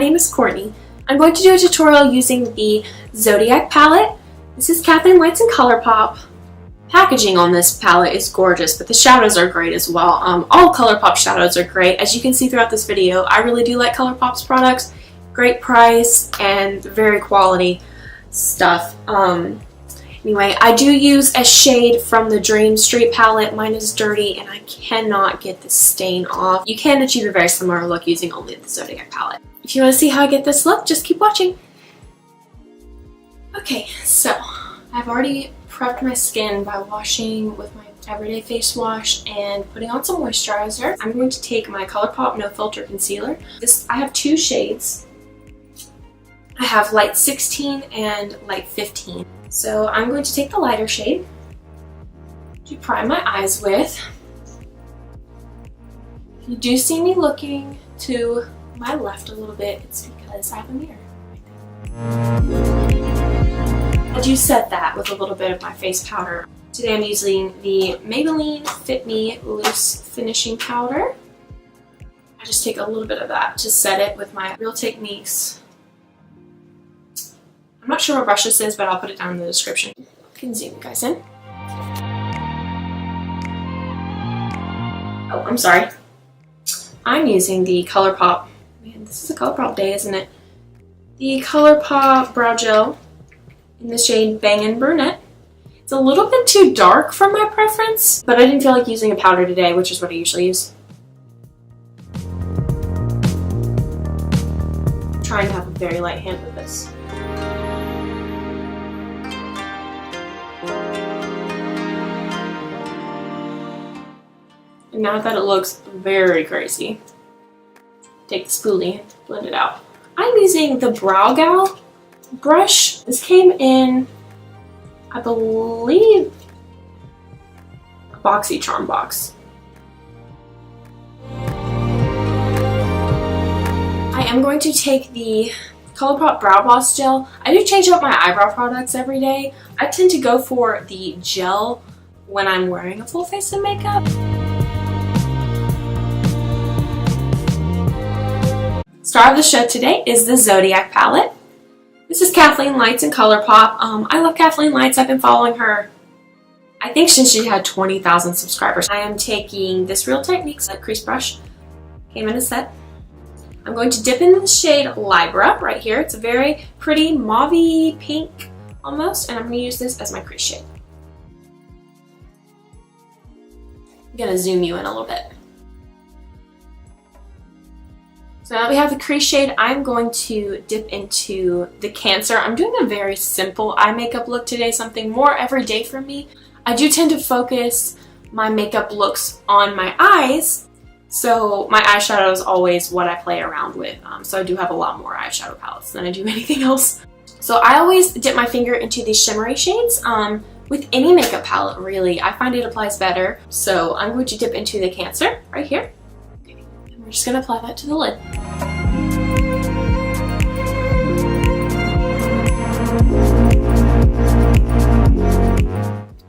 name is Courtney. I'm going to do a tutorial using the Zodiac palette. This is Kathleen Lights and Colourpop. Packaging on this palette is gorgeous, but the shadows are great as well. All Colourpop shadows are great. As you can see throughout this video, I really do like Colourpop's products. Great price and very quality stuff. Anyway, I do use a shade from the Dream Street palette. Mine is dirty and I cannot get the stain off. You can achieve a very similar look using only the Zodiac palette. If you want to see how I get this look, just keep watching. Okay, so I've already prepped my skin by washing with my everyday face wash and putting on some moisturizer. I'm going to take my Colourpop No Filter Concealer. I have two shades. I have light 16 and light 15. So I'm going to take the lighter shade to prime my eyes with. If you do see me looking to my left a little bit, it's because I have a mirror right there. I do set that with a little bit of my face powder. Today I'm using the Maybelline Fit Me Loose Finishing Powder. I just take a little bit of that to set it with my Real Techniques. I'm not sure what brush this is, but I'll put it down in the description. You can zoom you guys in. Oh, I'm sorry. I'm using the Colourpop. Man, this is a Colourpop day, isn't it? The Colourpop Brow Gel in the shade Bangin Brunette. It's a little bit too dark for my preference, but I didn't feel like using a powder today, which is what I usually use. I'm trying to have a very light hand with this. And now that it looks very crazy, take the spoolie and blend it out. I'm using the Brow Gal brush. This came in, I believe, a BoxyCharm box. I am going to take the Colourpop Brow Gloss Gel. I do change up my eyebrow products every day. I tend to go for the gel when I'm wearing a full face of makeup. Star of the show today is the Zodiac palette. This is Kathleen Lights and Colourpop. I love Kathleen Lights. I've been following her, I think, since she had 20,000 subscribers. I am taking this Real Techniques crease brush. Came in a set. I'm going to dip in the shade Libra right here. It's a very pretty mauve-y pink almost, and I'm going to use this as my crease shade. I'm going to zoom you in a little bit. So now we have the crease shade. I'm going to dip into the Cancer. I'm doing a very simple eye makeup look today, something more everyday for me. I do tend to focus my makeup looks on my eyes, so my eyeshadow is always what I play around with. So I do have a lot more eyeshadow palettes than I do anything else. So I always dip my finger into these shimmery shades. With any makeup palette, really, I find it applies better. So I'm going to dip into the Cancer right here. We're just going to apply that to the lid.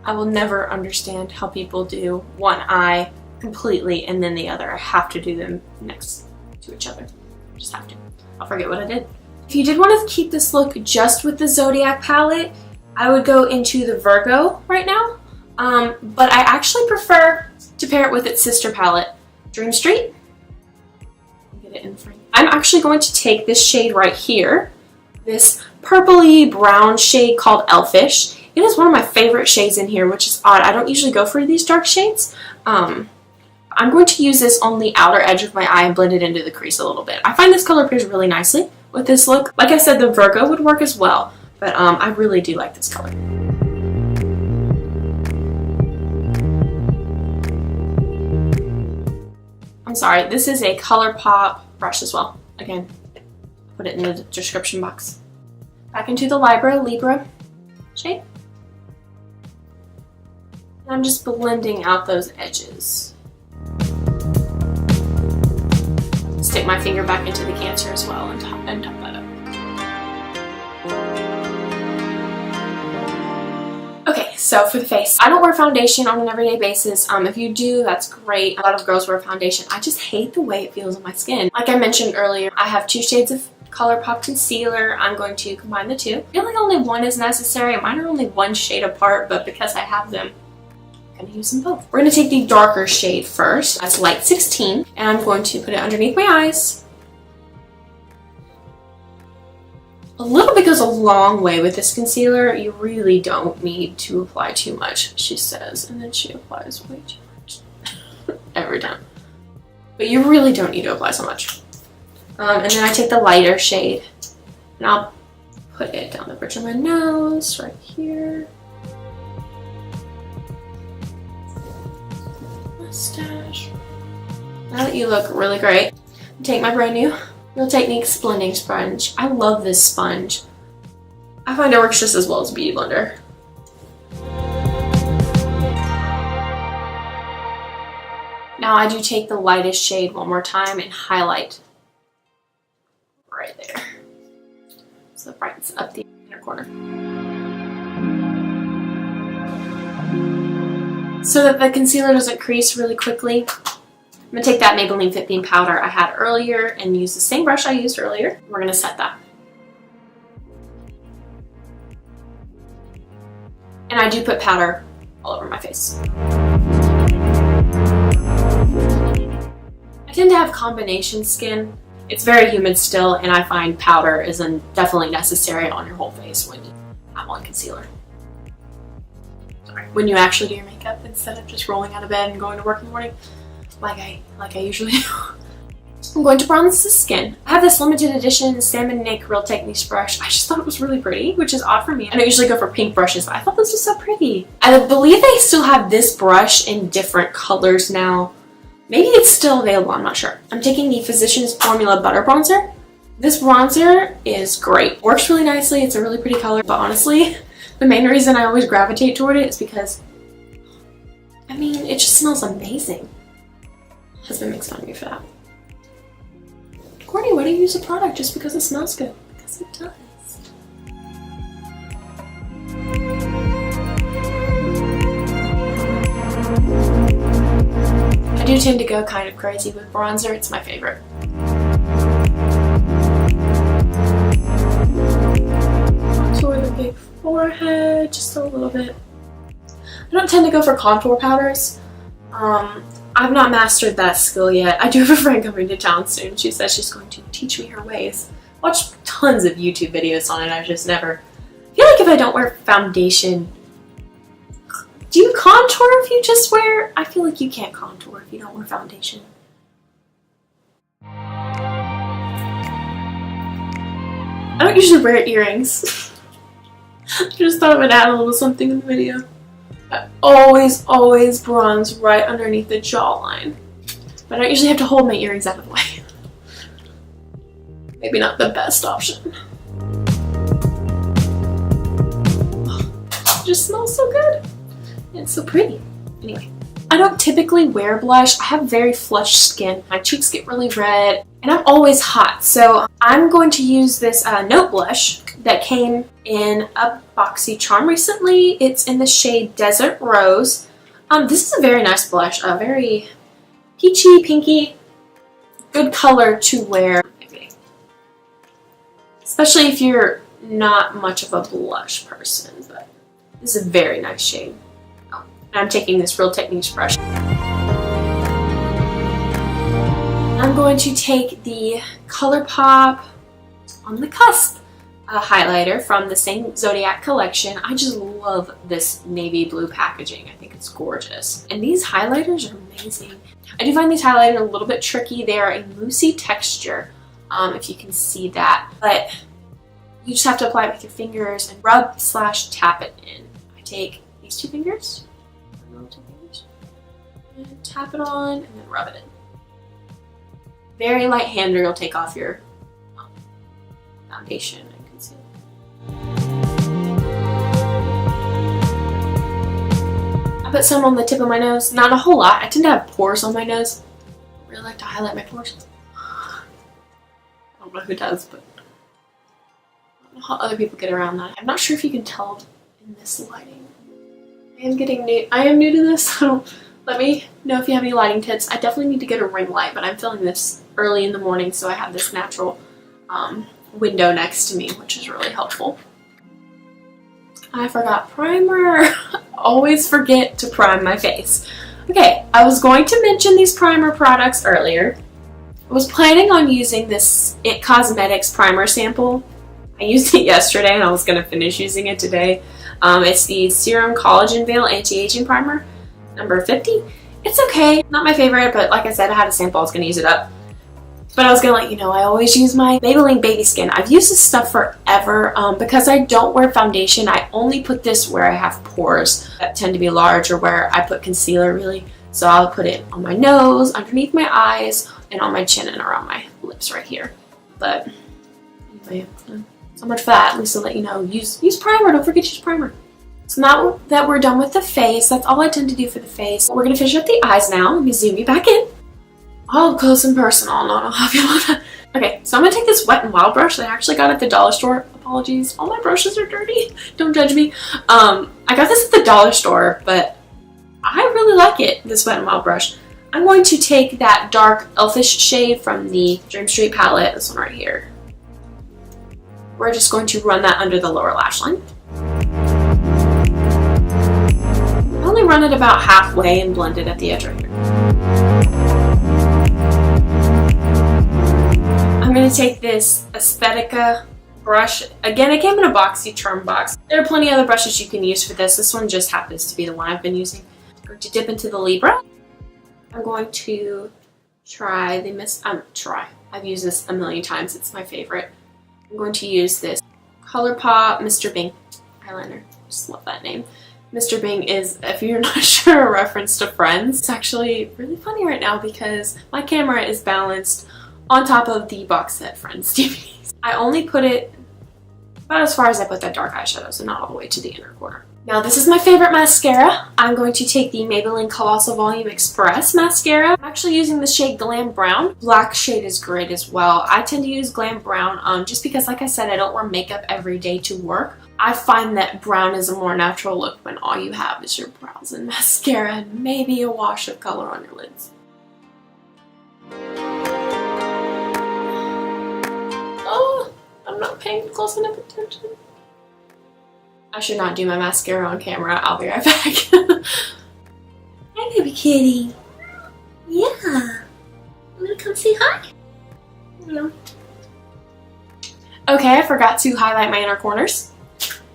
I will never understand how people do one eye completely and then the other. I have to do them next to each other. I just have to. I'll forget what I did. If you did want to keep this look just with the Zodiac palette, I would go into the Virgo right now. But I actually prefer to pair it with its sister palette, Dream Street. It in frame. I'm actually going to take this shade right here, this purpley brown shade called Elfish. It is one of my favorite shades in here, which is odd. I don't usually go for these dark shades. I'm going to use this on the outer edge of my eye and blend it into the crease a little bit. I find this color pairs really nicely with this look. Like I said, the Virgo would work as well, but I really do like this color. I'm sorry, this is a Colourpop brush as well. Again, put it in the description box. Back into the Libra shade. And I'm just blending out those edges. Stick my finger back into the Cancer as well and top that up. Okay, so for the face, I don't wear foundation on an everyday basis. If you do, that's great. A lot of girls wear foundation. I just hate the way it feels on my skin. Like I mentioned earlier, I have two shades of Colourpop concealer. I'm going to combine the two. I feel like only one is necessary. Mine are only one shade apart, but because I have them, I'm going to use them both. We're going to take the darker shade first. That's light 16, and I'm going to put it underneath my eyes. A little bit goes a long way with this concealer. You really don't need to apply too much, she says, and then she applies way too much every time. But you really don't need to apply so much. And then I take the lighter shade and I'll put it down the bridge of my nose, right here. Mustache. Now that you look really great, take my brand new Real Techniques blending sponge. I love this sponge. I find it works just as well as a beauty blender. Now I do take the lightest shade one more time and highlight right there. So it brightens up the inner corner. So that the concealer doesn't crease really quickly, I'm going to take that Maybelline Fit Beam powder I had earlier and use the same brush I used earlier. We're going to set that. And I do put powder all over my face. I tend to have combination skin. It's very humid still, and I find powder is definitely necessary on your whole face when you have on concealer. Sorry. When you actually do your makeup instead of just rolling out of bed and going to work in the morning, like I usually do. I'm going to bronze the skin. I have this limited edition Salmon Nick Real Techniques brush. I just thought it was really pretty, which is odd for me. I don't usually go for pink brushes, but I thought this was so pretty. I believe they still have this brush in different colors now. Maybe it's still available, I'm not sure. I'm taking the Physicians Formula Butter Bronzer. This bronzer is great. Works really nicely, it's a really pretty color, but honestly, the main reason I always gravitate toward it is because, I mean, it just smells amazing. My husband makes fun of me for that. Courtney, why do you use a product just because it smells good? Because it does. I do tend to go kind of crazy with bronzer. It's my favorite. Contour the big forehead just a little bit. I don't tend to go for contour powders. I've not mastered that skill yet. I do have a friend coming to town soon. She says she's going to teach me her ways. Watched tons of YouTube videos on it. I just never... I feel like if I don't wear foundation... Do you contour if you just wear... I feel like you can't contour if you don't wear foundation. I don't usually wear earrings. I just thought I would add a little something in the video. I always bronze right underneath the jawline. But I usually have to hold my earrings out of the way. Maybe not the best option. It just smells so good. It's so pretty. Anyway, I don't typically wear blush. I have very flushed skin. My cheeks get really red and I'm always hot. So I'm going to use this Note blush that came in a boxy charm recently. It's in the shade Desert Rose. This is a very nice blush. Very peachy, pinky. Good color to wear. Especially if you're not much of a blush person. But this is a very nice shade. I'm taking this Real Techniques brush. I'm going to take the Colourpop on the Cusp highlighter from the same Zodiac Collection. I just love this navy blue packaging. I think it's gorgeous. And these highlighters are amazing. I do find these highlighters a little bit tricky. They are a moussey texture, if you can see that. But you just have to apply it with your fingers and rub/tap it in. I take these two fingers. And tap it on and then rub it in. Very light hander, you'll take off your foundation and concealer. I put some on the tip of my nose, not a whole lot. I tend to have pores on my nose. I really like to highlight my pores. I don't know who does, but I don't know how other people get around that. I'm not sure if you can tell in this lighting. I am new to this, so let me know if you have any lighting tips. I definitely need to get a ring light, but I'm filming this early in the morning, so I have this natural window next to me, which is really helpful. I forgot primer. Always forget to prime my face. Okay, I was going to mention these primer products earlier. I was planning on using this It Cosmetics primer sample. I used it yesterday and I was going to finish using it today. It's the Serum Collagen Veil Anti-Aging Primer, number 50. It's okay, not my favorite, but like I said, I had a sample, I was going to use it up. But I was going to let you know, I always use my Maybelline Baby Skin. I've used this stuff forever. Because I don't wear foundation, I only put this where I have pores that tend to be large or where I put concealer really. So I'll put it on my nose, underneath my eyes, and on my chin and around my lips right here. But anyway, so much for that. At least to let you know, use primer. Don't forget to use primer. So now that we're done with the face, that's all I tend to do for the face. We're going to finish up the eyes now. Let me zoom you back in. All close and personal. No, I'll have you on that. Okay, so I'm going to take this Wet n Wild brush that I actually got at the dollar store. Apologies, all my brushes are dirty. Don't judge me. I got this at the dollar store, but I really like it, this Wet n Wild brush. I'm going to take that dark Elfish shade from the Dream Street palette, this one right here. We're just going to run that under the lower lash line. I only run it about halfway and blend it at the edge right here. I'm going to take this Aesthetica brush. Again, it came in a boxy Charm box. There are plenty of other brushes you can use for this. This one just happens to be the one I've been using. I'm going to dip into the Libra. I'm going to try the I've used this a million times. It's my favorite. I'm going to use this Colourpop Mr. Bing eyeliner. Just love that name. Mr. Bing is, if you're not sure, a reference to Friends. It's actually really funny right now because my camera is balanced on top of the box set Friends DVDs. I only put it about as far as I put that dark eyeshadow, so not all the way to the inner corner. Now this is my favorite mascara. I'm going to take the Maybelline Colossal Volume Express mascara. I'm actually using the shade Glam Brown. Black shade is great as well. I tend to use Glam Brown just because, like I said, I don't wear makeup every day to work. I find that brown is a more natural look when all you have is your brows and mascara and maybe a wash of color on your lids. Oh, I'm not paying close enough attention. I should not do my mascara on camera. I'll be right back. Hi, baby kitty. Yeah. You wanna come say hi? No. Okay, I forgot to highlight my inner corners.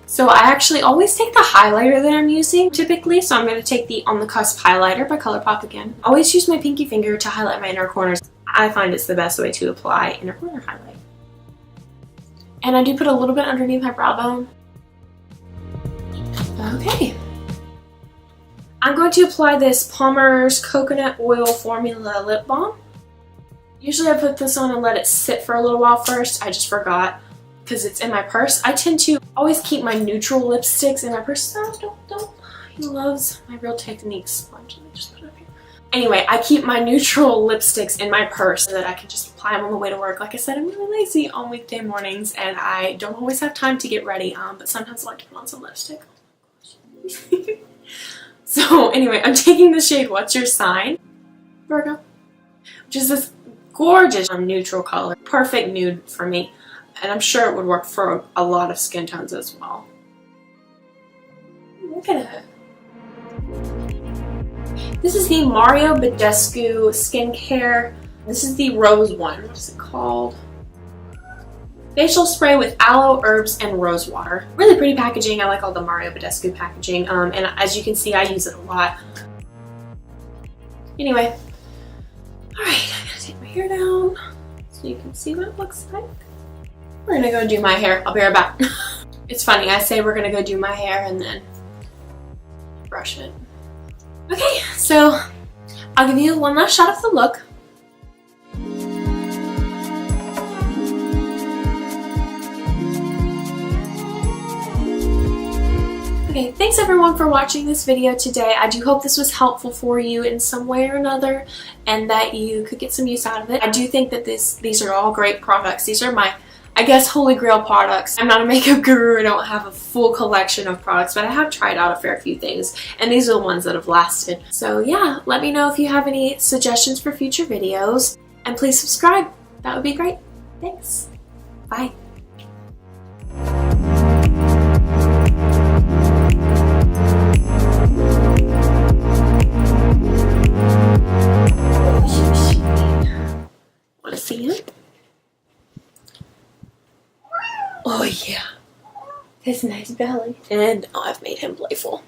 So I actually always take the highlighter that I'm using typically. So I'm going to take the On the Cusp highlighter by Colourpop again. I always use my pinky finger to highlight my inner corners. I find it's the best way to apply inner corner highlight. And I do put a little bit underneath my brow bone. Okay. I'm going to apply this Palmer's Coconut Oil Formula Lip Balm. Usually I put this on and let it sit for a little while first. I just forgot because it's in my purse. I tend to always keep my neutral lipsticks in my purse. No, don't. He loves my Real Techniques sponge. Let me just put it up here. Anyway, I keep my neutral lipsticks in my purse so that I can just apply them on the way to work. Like I said, I'm really lazy on weekday mornings and I don't always have time to get ready, but sometimes I like to put on some lipstick. So anyway, I'm taking the shade What's Your Sign? Virgo. Which is this gorgeous neutral color. Perfect nude for me. And I'm sure it would work for a lot of skin tones as well. Look at it. This is the Mario Badescu skincare. This is the rose one. What is it called? Facial spray with aloe, herbs, and rose water. Really pretty packaging. I like all the Mario Badescu packaging. And as you can see, I use it a lot. Anyway. Alright, I'm gonna take my hair down so you can see what it looks like. We're gonna go do my hair. I'll be right back. It's funny, I say we're gonna go do my hair and then brush it. Okay, so I'll give you one last shot of the look. Okay, thanks everyone for watching this video today. I do hope this was helpful for you in some way or another and that you could get some use out of it. I do think that these are all great products. These are my, I guess, holy grail products. I'm not a makeup guru. I don't have a full collection of products, but I have tried out a fair few things and these are the ones that have lasted. So yeah, let me know if you have any suggestions for future videos and please subscribe. That would be great. Thanks. Bye. him. Oh yeah. His nice belly. And I've made him playful.